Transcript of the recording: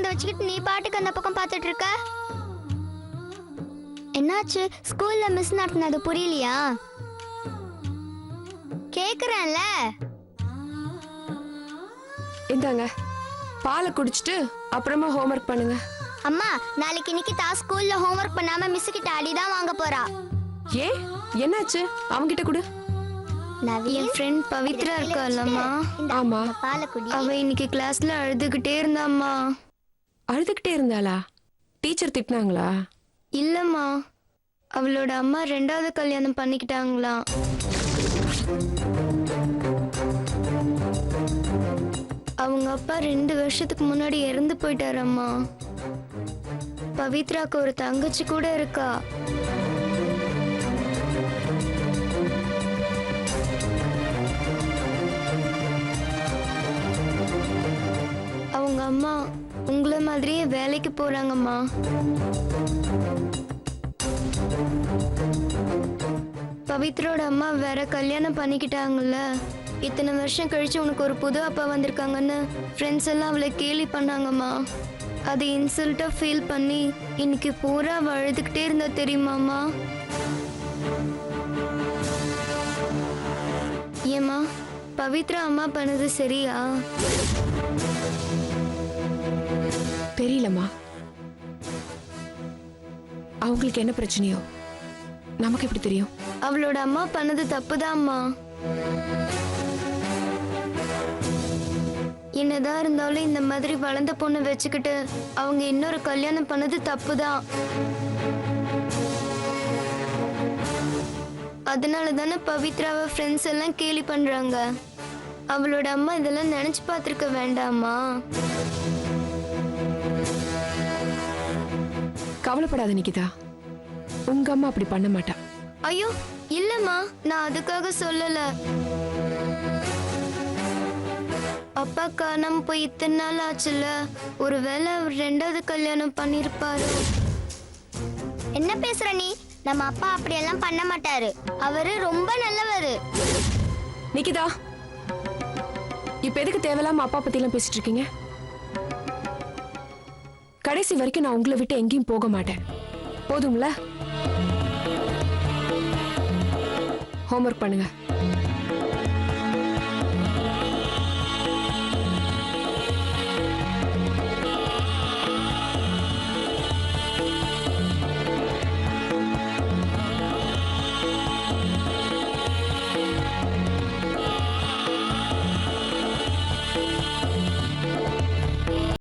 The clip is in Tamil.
குழந்தை வச்சுக்கிட்டு நீ பாட்டுக்கு அந்த பக்கம் பார்த்துட்டு இருக்க? என்னாச்சு? ஸ்கூல்ல மிஸ் நடத்தினது புரியலையா? கேக்குறேன்ல. இந்தாங்க பாலை குடிச்சிட்டு அப்புறமா ஹோம்ஒர்க் பண்ணுங்க. அம்மா, நாளைக்கு நிக்கிதா ஸ்கூல்ல ஹோம்ஒர்க் பண்ணாம மிஸ் கிட்ட அடிதான் வாங்க போறா. ஏ என்னாச்சு? அவங்கிட்ட கொடு. என் ஃப்ரெண்ட் பவித்ரா இருக்காளம்மா. ஆமா. அவ இன்னைக்கு கிளாஸ்ல அழுதுகிட்டே இருந்தாம்மா. அழுதுகிட்டே இருந்தாளா? டீச்சர் திட்டினாங்களா? இல்லம்மா, அவளோட அம்மா 2வது கல்யாணம் பண்ணிக்கிட்டாங்களாம். அவங்க அப்பா 2 வருஷத்துக்கு முன்னாடி இறந்து போயிட்டாரம்மா. பவித்ராக்கு ஒரு தங்கச்சி கூட இருக்கா. அவங்க அம்மா உங்களை மாதிரியே வேலைக்கு போறாங்கம்மா. பவித்ரோட அம்மா வேற கல்யாணம் பண்ணிக்கிட்டாங்கல்ல. இத்தனை வருஷம் கழிச்சு உனக்கு ஒரு புது அப்பா வந்திருக்காங்கன்னு ஃப்ரெண்ட்ஸ் எல்லாம் அவளை கேலி பண்ணாங்கம்மா. அது இன்சல்ட்டா ஃபீல் பண்ணி இன்னைக்கு பூரா அழுதுகிட்டே இருந்தா தெரியுமாம்மா. ஏம்மா, பவித்ரா அம்மா பண்ணது சரியா? தெரியலம்மா. அவங்களுக்கு என்ன பிரச்சனையோ நமக்கு எப்படி தெரியும்? அவளோட அம்மா பண்ணது தப்புதாம்மா. என்னதான் இருந்தாலும் இந்த மாதிரி வளர்ந்த பொண்ணு வச்சுக்கிட்டு அவங்க இன்னொரு கல்யாணம் பண்ணது தப்புதான். அதனால தானே பவித்ராவை ஃப்ரெண்ட்ஸ் எல்லாம் கேலி பண்றாங்க. அவளோட அம்மா இதெல்லாம் நினைச்சு பார்த்திருக்க வேண்டாமா? கவலைப்படாத நிக்கிதா, உங்க அம்மா அப்படி பண்ண மாட்டா. ஐயோ இல்லம்மா, நான் அதுக்காக சொல்லல. அப்பா காணாம போய் இத்தனை நாள் ஆச்சுல்ல, ஒருவேளை அவர் 2வது கல்யாணம் பண்ணிருப்பாரு. என்ன பேசுற நீ? நம்ம அப்பா அப்படியெல்லாம் பண்ண மாட்டாரு. அவரு ரொம்ப நல்லவரு. நிக்கிதா, இப்ப எதுக்கு தேவையில்லாம அப்பா பத்தி எல்லாம் பேசிட்டு இருக்கீங்க? கடைசி வரைக்கும் நான் உங்களை விட்டு எங்கேயும் போக மாட்டேன். போதும்ல? ஹோம்ஒர்க் பண்ணுங்க.